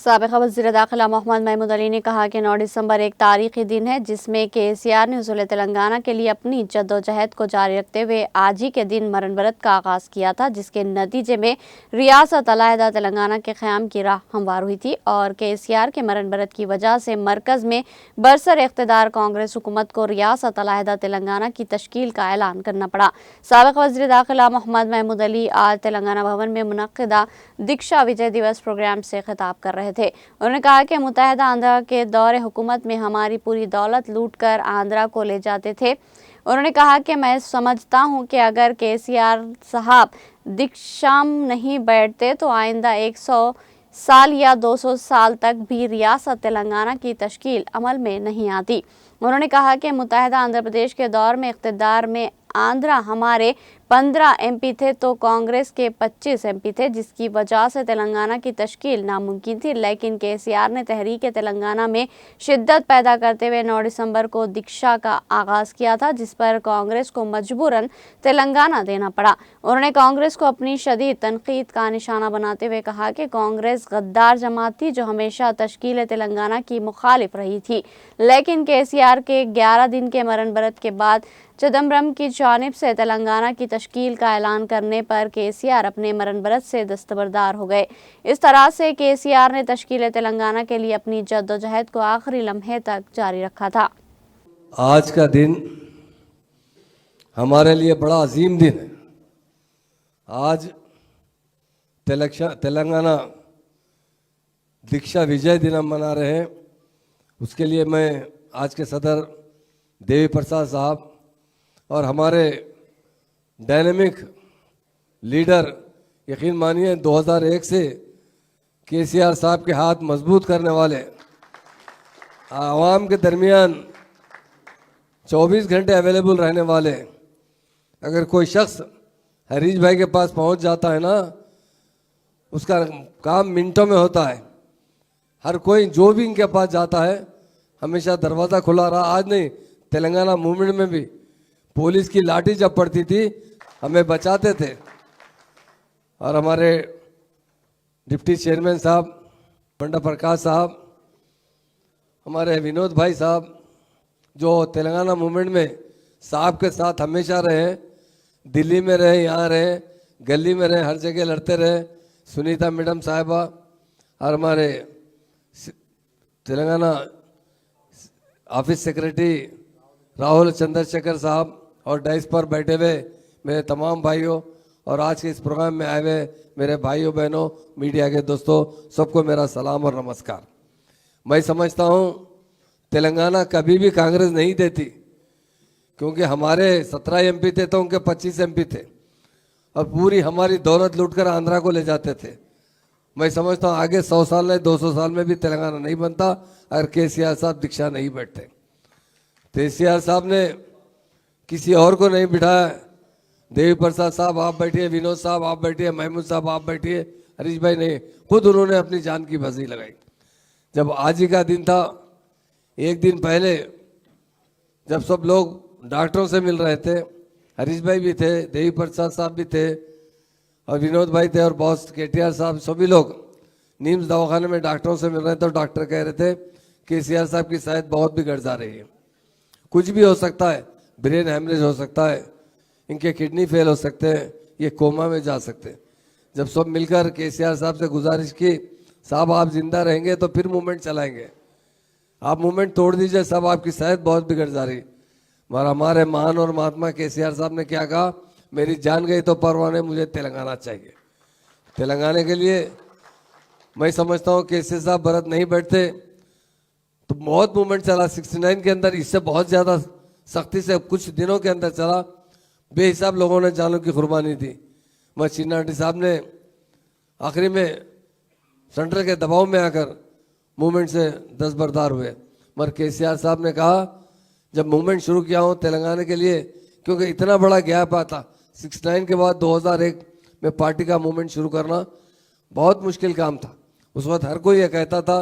साबिक़ वज़ीर दाखिला मोहम्मद महमूद अली ने कहा कि 9 दिसंबर एक तारीखी दिन है जिसमें केसीआर ने हुसूल तेलंगाना के लिए अपनी जद्दोजहद को जारी रखते हुए आज ही के दिन मरण व्रत का आगाज़ किया था, जिसके नतीजे में रियासत अलहदा तेलंगाना के क़याम की राह हमवार हुई थी और केसीआर के मरण व्रत की वजह से मरकज़ में बरसर इक़्तिदार कांग्रेस हुकूमत को रियासत अलहदा तेलंगाना की तश्कील का ऐलान करना पड़ा। साबिक़ वज़ीर दाखिला मोहम्मद महमूद अली आज तेलंगाना भवन में मुनक़्क़िदा दीक्षा विजय दिवस प्रोग्राम से खिताब कर रहे थे। उन्होंने कहा कि मुत्तहिदा आंध्रा के दौरे हुकूमत में हमारी पूरी दौलत लूट कर आंध्रा को ले जाते थे। उन्होंने कहा कि मैं समझता हूं कि अगर केसीआर साहब दीक्षा नहीं बैठते तो आइंदा 100 साल या 200 साल तक भी रियासत तेलंगाना की तश्कील अमल में नहीं आती। उन्होंने कहा कि मुत्तहिदा आंध्र प्रदेश के दौर में इक़्तिदार में आंध्रा हमारे 15 एमपी थे तो कांग्रेस के 25 एमपी थे, जिसकी वजह से तेलंगाना की तश्कील नामुमकिन थी। लेकिन केसीआर ने तहरीक तेलंगाना में शिद्दत पैदा करते हुए 9 दिसंबर को दीक्षा का आगाज़ किया था, जिस पर कांग्रेस को मजबूरन तेलंगाना देना पड़ा। उन्होंने कांग्रेस को अपनी शदीद तनकीद का निशाना बनाते हुए कहा कि कांग्रेस गद्दार जमात थी जो हमेशा तश्कील तेलंगाना की मुखालिफ रही थी। लेकिन केसीआर के 11 दिन के मरण व्रत के बाद चिदम्बरम की जानिब से तेलंगाना की तश्कील का ऐलान करने पर केसीआर अपने मरण व्रत से दस्तबरदार हो गए। इस तरह से केसीआर ने तश्कील तेलंगाना के लिए अपनी जद्दोजहद को आखिरी लम्हे तक जारी रखा था। आज का दिन हमारे लिए बड़ा अजीम दिन है। आज तेलंगाना दीक्षा विजय दिन हम मना रहे हैं। उसके लिए मैं आज के सदर देवी प्रसाद साहब और हमारे डायनेमिक लीडर, यकीन मानिए 2001 से केसीआर साहब के हाथ मजबूत करने वाले, आवाम के दरमियान 24 घंटे अवेलेबल रहने वाले, अगर कोई शख्स हरीश भाई के पास पहुंच जाता है ना, उसका काम मिनटों में होता है। हर कोई जो भी इनके पास जाता है हमेशा दरवाज़ा खुला रहा। आज नहीं, तेलंगाना मूवमेंट में भी पुलिस की लाठी जब पड़ती थी हमें बचाते थे। और हमारे डिप्टी चेयरमैन साहब पंडा प्रकाश साहब, हमारे विनोद भाई साहब, जो तेलंगाना मूवमेंट में साहब के साथ हमेशा रहे, दिल्ली में रहे, यहाँ रहे, गली में रहे, हर जगह लड़ते रहे। सुनीता मैडम साहिबा और हमारे तेलंगाना ऑफिस सेक्रेटरी राहुल चंद्रशेखर साहब और डाइस पर बैठे हुए मेरे तमाम भाइयों और आज के इस प्रोग्राम में आए हुए मेरे भाइयों बहनों, मीडिया के दोस्तों, सबको मेरा सलाम और नमस्कार। मैं समझता हूँ तेलंगाना कभी भी कांग्रेस नहीं देती, क्योंकि हमारे 17 एमपी थे तो उनके 25 एमपी थे और पूरी हमारी दौलत लूटकर आंध्रा को ले जाते थे। मैं समझता हूँ आगे 100 साल नहीं 200 साल में भी तेलंगाना नहीं बनता अगर केसीआर साहब दीक्षा नहीं बैठते। केसीआर साहब ने किसी और को नहीं बिठाया। देवी प्रसाद साहब आप बैठिए, विनोद साहब आप बैठिए, महमूद साहब आप बैठिए, हरीश भाई नहीं, खुद उन्होंने अपनी जान की बाजी लगाई। जब आज ही का दिन था, एक दिन पहले जब सब लोग डॉक्टरों से मिल रहे थे, हरीश भाई भी थे, देवी प्रसाद साहब भी थे और विनोद भाई थे और बॉस केटीआर साहब, सभी लोग नीम्स दवाखाने में डॉक्टरों से मिल रहे थे। तो डॉक्टर कह रहे थे केसीआर साहब की सेहत बहुत बिगड़ जा रही है, कुछ भी हो सकता है, ब्रेन हेमरेज हो सकता है, इनके किडनी फेल हो सकते हैं, ये कोमा में जा सकते हैं। जब सब मिलकर केसीआर साहब से गुजारिश की, साहब आप जिंदा रहेंगे तो फिर मूवमेंट चलाएंगे, आप मूवमेंट तोड़ दीजिए, सब आपकी सेहत बहुत बिगड़ जा रही। मगर हमारे महान और महात्मा केसीआर साहब ने क्या कहा, मेरी जान गई तो परवाह नहीं, मुझे तेलंगाना चाहिए। तेलंगाना के लिए मैं समझता हूँ केसीआर साहब भरत नहीं बैठते तो बहुत मूवमेंट चला 69 के अंदर, इससे बहुत ज़्यादा सख्ती से कुछ दिनों के अंदर चला। बेहिसाब लोगों ने जानों की कुर्बानी दी। मगर चिन्नाटी साहब ने आखिरी में सेंट्रल के दबाव में आकर मूवमेंट से दस्तबरदार हुए। मगर केसीआर साहब ने कहा जब मूवमेंट शुरू किया हूँ तेलंगाना के लिए, क्योंकि इतना बड़ा गैप आता 69 के बाद 2001 में पार्टी का मूवमेंट शुरू करना बहुत मुश्किल काम था। उस वक्त हर कोई ये कहता था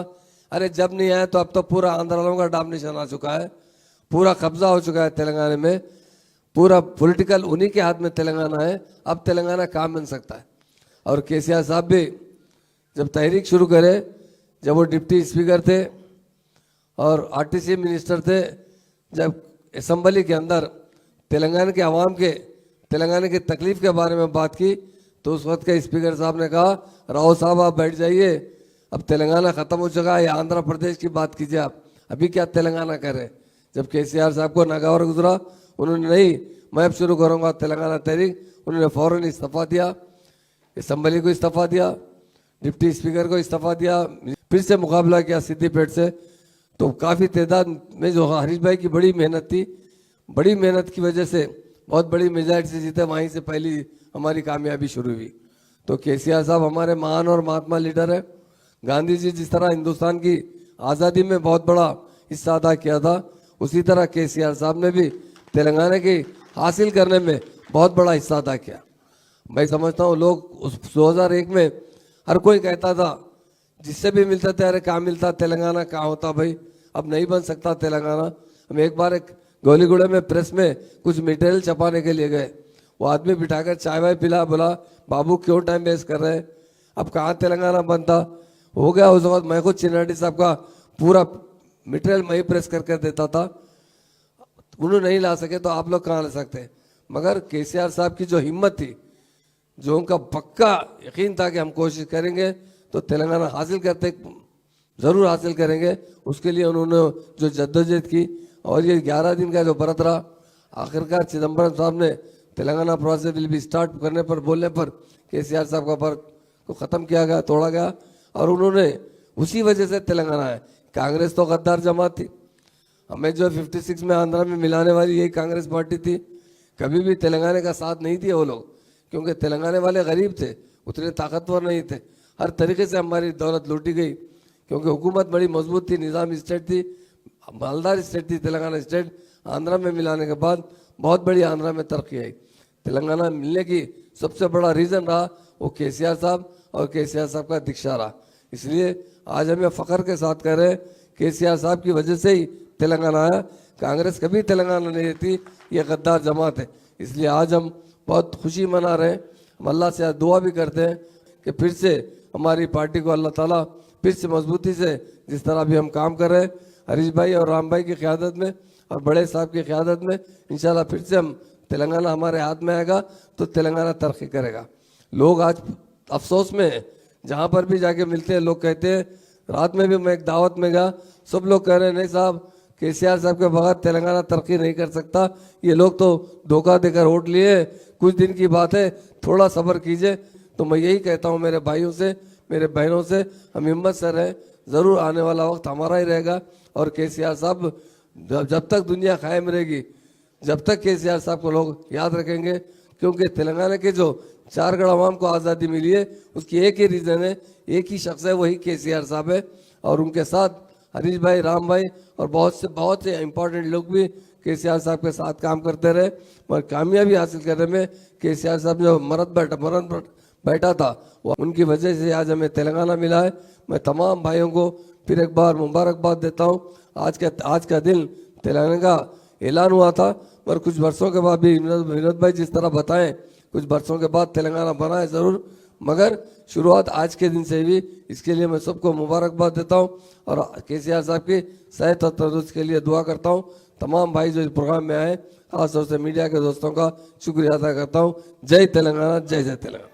अरे जब नहीं आया तो अब तो पूरा आंध्र वालों का डोमिनेशन आ चुका है, पूरा कब्जा हो चुका है तेलंगाना में, पूरा पॉलिटिकल उन्हीं के हाथ में तेलंगाना है, अब तेलंगाना काम बन सकता है। और केसीआर साहब भी जब तहरीक शुरू करे जब वो डिप्टी स्पीकर थे और आरटीसी मिनिस्टर थे, जब असम्बली के अंदर तेलंगाना के अवाम के तेलंगाना की तकलीफ के बारे में बात की तो उस वक्त के स्पीकर साहब ने कहा, राव साहब आप बैठ जाइए, अब तेलंगाना ख़त्म हो चुका है, या आंध्र प्रदेश की बात कीजिए आप, अभी क्या तेलंगाना करें। जब केसीआर साहब को नागौर गुजरा, उन्होंने नहीं मैं अब शुरू करूँगा तेलंगाना तहरीक, उन्होंने फ़ौरन इस्तीफ़ा दिया, असम्बली को इस्तीफ़ा दिया, डिप्टी स्पीकर को इस्तीफ़ा दिया, फिर से मुकाबला किया सिद्दीपेट से। तो काफ़ी तादाद में जो हरीश भाई की बड़ी मेहनत थी, बड़ी मेहनत की वजह से बहुत बड़ी मेजॉरिटी से जीते, वहीं से पहली हमारी कामयाबी शुरू हुई। तो केसीआर साहब हमारे महान और महात्मा लीडर है। गांधी जी जिस तरह हिंदुस्तान की आज़ादी में बहुत बड़ा हिस्सा अदा किया था, उसी तरह केसीआर साहब ने भी तेलंगाना की हासिल करने में बहुत बड़ा हिस्सा अदा किया। मैं समझता हूँ लोग उस 2001 में हर कोई कहता था, जिससे भी मिलता था, अरे कहाँ मिलता तेलंगाना, कहाँ होता भाई, अब नहीं बन सकता तेलंगाना। हम एक बार एक गोलीगुड़े में प्रेस में कुछ मटेरियल छपाने के लिए गए, वो आदमी बिठाकर चाय वाय पिला, बोला बाबू क्यों टाइम वेस्ट कर रहे हैं, अब कहाँ तेलंगाना बनता। हो गया उस वक्त मैं खुद चिन्नाटी साहब का पूरा मटेरियल मैं ही प्रेस करके देता था, उन्होंने नहीं ला सके तो आप लोग कहाँ ला सकते। मगर केसीआर साहब की जो हिम्मत थी, जो उनका पक्का यकीन था कि हम कोशिश करेंगे तो तेलंगाना हासिल करते ज़रूर हासिल करेंगे, उसके लिए उन्होंने जो जद्दोजहद की। और ये 11 दिन का जो व्रत रहा, आखिरकार चिदम्बरम साहब ने Telangana process will be start करने पर, बोलने पर केसीआर साहब का व्रत को ख़त्म किया गया, तोड़ा गया। और उन्होंने उसी वजह से तेलंगाना है। कांग्रेस तो गद्दार जमात थी, हमें जो 56 में आंध्रा में मिलाने वाली यही कांग्रेस पार्टी थी, कभी भी तेलंगाना का साथ नहीं दिया वो लोग, क्योंकि तेलंगाना वाले गरीब थे, उतने ताकतवर नहीं थे। हर तरीके से हमारी दौलत लूटी गई, क्योंकि हुकूमत बड़ी मजबूत थी, निज़ाम स्टेट थी, मालदार स्टेट थी तेलंगाना स्टेट। आंध्रा में मिलाने के बाद बहुत बड़ी आंध्रा में तरक्की आई। तेलंगाना मिलने की सबसे बड़ा रीज़न रहा वो केसीआर साहब और केसीआर साहब का दीक्षा रहा। इसलिए आज हमें फ़ख्र के साथ कह रहे हैं, केसीआर साहब की वजह से ही तेलंगाना आया, कांग्रेस कभी तेलंगाना नहीं रहती, ये गद्दार जमात है। इसलिए आज हम बहुत खुशी मना रहे हैं, हम अल्लाह से दुआ भी करते हैं कि फिर से हमारी पार्टी को अल्लाह ताला फिर से मजबूती से, जिस तरह भी हम काम कर रहे हैं हरीश भाई और राम भाई की क़यादत में और बड़े साहब की क़यादत में, इंशाल्लाह फिर से हम तेलंगाना हमारे हाथ में आएगा तो तेलंगाना तरक्की करेगा। लोग आज अफसोस में हैं, जहाँ पर भी जाके मिलते हैं लोग कहते हैं, रात में भी मैं एक दावत में गया, सब लोग कह रहे हैं नहीं साहब केसीआर साहब के बगैर तेलंगाना तरक्की नहीं कर सकता, ये लोग तो धोखा देकर वोट लिए, कुछ दिन की बात है, थोड़ा सब्र कीजिए। तो मैं यही कहता हूँ मेरे भाइयों से, मेरे बहनों से, हम हिम्मत से रहें, ज़रूर आने वाला वक्त हमारा ही रहेगा। और केसीआर साहब जब तक दुनिया कायम रहेगी, जब तक केसीआर साहब को लोग याद रखेंगे, क्योंकि तेलंगाना के जो 4 गढ़ अवाम को आज़ादी मिली है उसकी एक ही रीज़न है, एक ही शख्स है, वही केसीआर साहब है। और उनके साथ हरीश भाई, राम भाई और बहुत से इम्पोर्टेंट लोग भी केसीआर साहब के साथ काम करते रहे, मगर कामयाबी हासिल करने में केसीआर साहब जो मरन बैठा था, वो उनकी वजह से आज हमें तेलंगाना मिला है। मैं तमाम भाइयों को फिर एक बार मुबारकबाद देता हूँ। आज का दिन तेलंगाना का ऐलान हुआ था, पर कुछ वर्षों के बाद भी विनोद भाई जिस तरह बताएं, कुछ वर्षों के बाद तेलंगाना बना है ज़रूर, मगर शुरुआत आज के दिन से भी, इसके लिए मैं सबको मुबारकबाद देता हूँ और केसीआर साहब की सेहत और तंदुरुस्ती के लिए दुआ करता हूँ। तमाम भाई जो इस प्रोग्राम में आए, खासतौर से मीडिया के दोस्तों का शुक्रिया अदा करता हूँ। जय तेलंगाना, जय जय तेलंगाना।